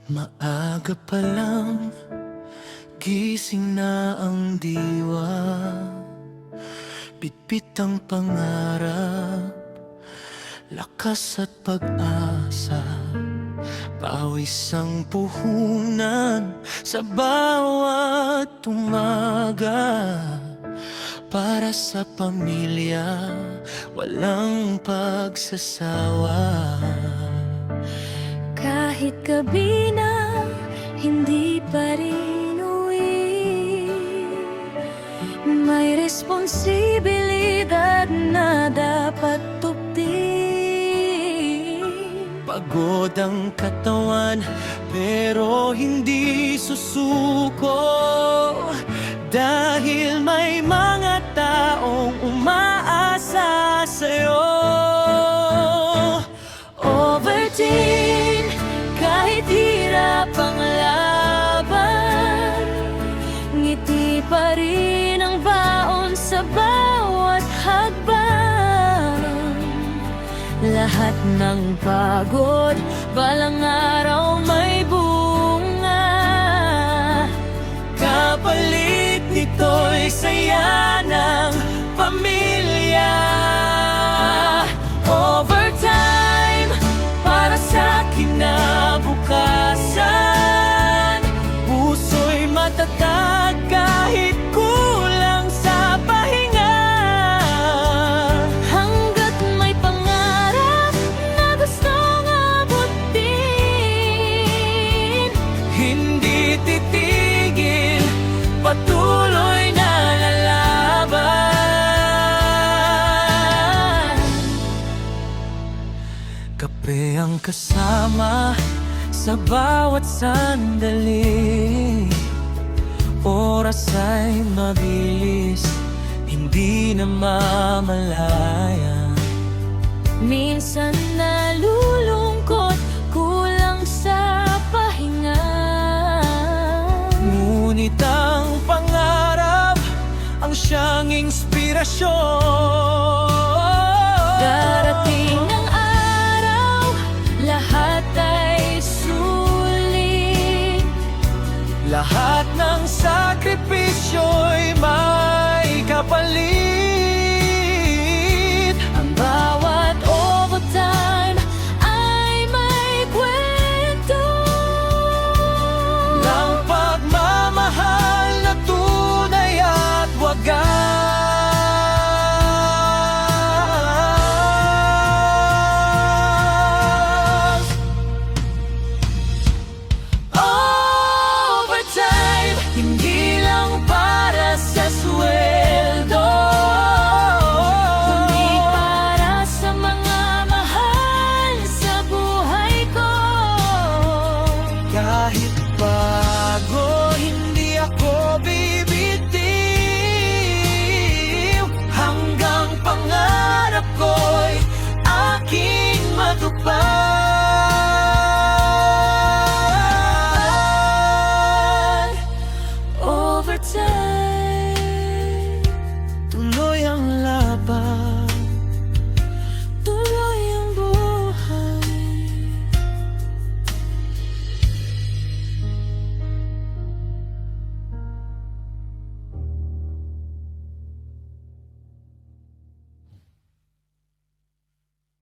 Maaga pa lang, gising na ang diwa. Bitbit ang pangarap, lakas at pag-asa. Pawis ang puhunan sa bawat umaga. Para sa pamilya, walang pagsasawa. Kahit gabi na, hindi pa rin uwi. May responsibilidad na dapat tuptin. Pagod ang katawan, pero hindi susuko. Dahil may mga taong umaasa sa'yo. Overthink, kahit hirap ang laban, ngiti pa rin ang baon sa bawat hakbang. Lahat ng pagod, balang araw may bunga. Kapalit nito'y saya ng pamilya. Overtime, Para sa kinabukasan, puso'y matatag kahit kulang sa pahinga. hanggat may pangarap na gustong abutin. Hindi titigil, patuloy na lalaban. Kape ang kasama sa bawat sandali. Oras ay mabilis, hindi na mamalayan. Minsan nalulungkot, kulang sa pahinga. Ngunit ang pangarap ang siyang inspirasyon. Darating ang araw, lahat ay sulit. Lahat ng sakripisyo'y